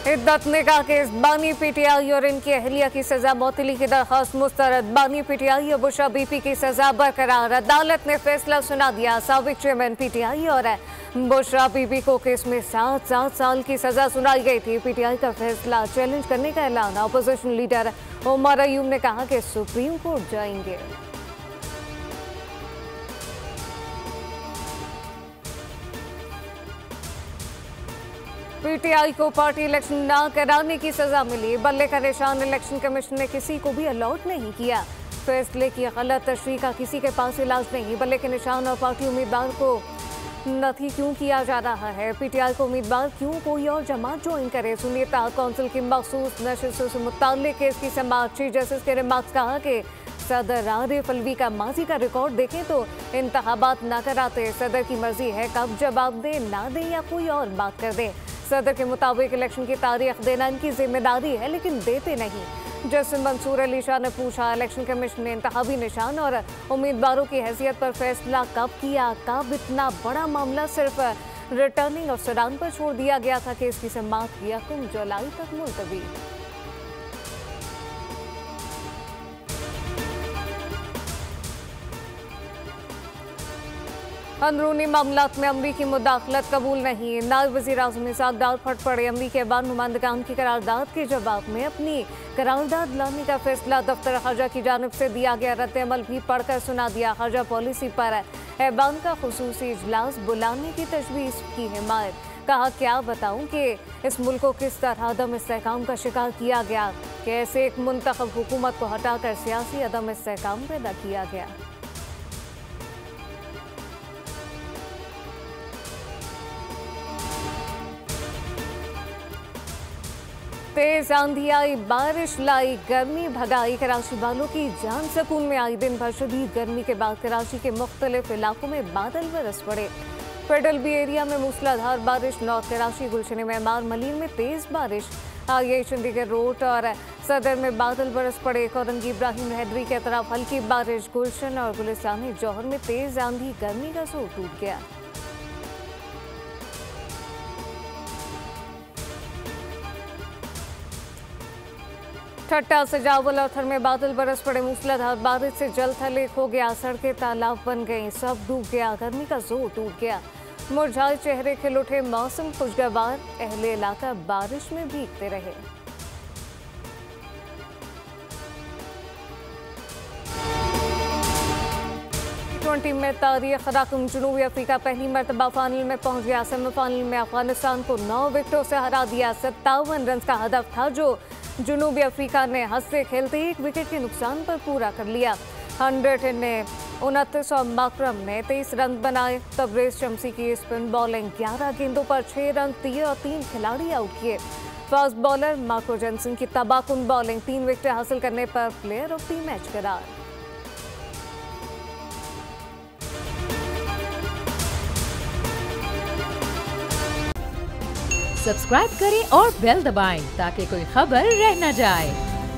इद्दत निकाह केस बानी पीटीआई और इनकी अहलिया की सजा मौतली की दरख्वास्त मुस्तरद। बानी पीटीआई और बुशरा बीपी की सजा बरकरार। अदालत ने फैसला सुना दिया। साबिक चेयरमैन पीटीआई और बुशरा बीबी को केस में 7 साल की सजा सुनाई गई थी। पीटीआई का फैसला चैलेंज करने का ऐलान अपोजिशन लीडर उमर अयूब ने कहा कि सुप्रीम कोर्ट जाएंगे। पीटीआई को पार्टी इलेक्शन न कराने की सजा मिली। बल्ले का निशान इलेक्शन कमीशन ने किसी को भी अलॉट नहीं किया। फैसले की गलत तशरीह का किसी के पास इलाज नहीं। बल्ले के निशान और पार्टी उम्मीदवार को नथी क्यों किया जा रहा है? पीटीआई को उम्मीदवार क्यों कोई और जमात ज्वाइन करे? सुनिए काउंसिल की मखसूस नशिस्तों से मुताल्लिक केस की समाअत। चीफ जस्टिस के रिमार्क्स कहा कि सदर आरिफ अलवी का माजी का रिकॉर्ड देखें तो इंतखाबात ना कराते। सदर की मर्जी है कब जवाब दे, ना दे या कोई और बात कर दे। सदर के मुताबिक इलेक्शन की तारीख देना इनकी जिम्मेदारी है, लेकिन देते नहीं। जस्टिस मंसूर अली शाह ने पूछा, इलेक्शन कमीशन ने इंतखाबी निशान और उम्मीदवारों की हैसियत पर फैसला कब किया? कब इतना बड़ा मामला सिर्फ रिटर्निंग अफसरान पर छोड़ दिया गया था कि इसकी समाअत 1 जुलाई तक मुलतवी। अंदरूनी मामलात में अमरीकी मुदाखलत कबूल नहीं। नायब वज़ीर आज़म इसाक डार फट पड़े। अमरीकी अबान नुमाइंदगान की करारदाद के जवाब में अपनी करारदाद लाने का फैसला दफ्तर खारजा की जानिब से दिया गया। रद्द-ए-अमल भी पढ़कर सुना दिया। खारजा पॉलिसी पर ऐबान का खुसूसी इजलास बुलाने की तजवीज़ की हिमायत। कहा, क्या बताऊं कि इस मुल्क को किस तरह अदम इस्तेहकाम का शिकार किया गया, कैसे एक मुंतखब हुकूमत को हटाकर सियासी अदम इस्तेहकाम पैदा किया गया। तेज आंधी आई, बारिश लाई, गर्मी भगाई, कराची वालों की जान सुकून में आई। दिन भर शदीद गर्मी के बाद कराची के मुख्तलिफ इलाकों में बादल बरस पड़े। फेडरल बी एरिया में मूसलाधार बारिश, नॉर्थ कराची, गुलशन मेमार, मलीर में तेज बारिश। आगे चंडीगढ़ रोड और सदर में बादल बरस पड़े। कोरंगी इब्राहिम हैदरी के तरफ हल्की बारिश। गुलशन और गुलिस्तानी जौहर में तेज आंधी, गर्मी का जोर टूट गया। ठट्टा, सजावल और थर में बादल बरस पड़े। मूसलाधार बारिश से जल थल एक हो गया। सड़कें तालाब बन गईं, सब डूब गया। गर्मी का जोर टूट गया। मुरझाए चेहरे खिल उठे। मौसम खुशगवार, अहले इलाका बारिश में भीगते रहे। T20 में तारीख रकम, जनूबी अफ्रीका पहली मरतबा फाइनल में पहुंच गया। सेमीफाइनल में अफगानिस्तान को 9 विकेटों से हरा दिया। 57 रन का हदफ था जो जनूबी अफ्रीका ने हंसते खेलते 1 विकेट के नुकसान पर पूरा कर लिया। 100 ने 29 और मकरम ने 23 रन बनाए। तबरेज शमसी की स्पिन बॉलिंग, 11 गेंदों पर 6 रन दिए और 3 खिलाड़ी आउट किए। फास्ट बॉलर मार्को जेनसन की तबाहकुन बॉलिंग, 3 विकेट हासिल करने पर प्लेयर ऑफ द मैच करार। सब्सक्राइब करें और बेल दबाएं ताकि कोई खबर रह न जाए।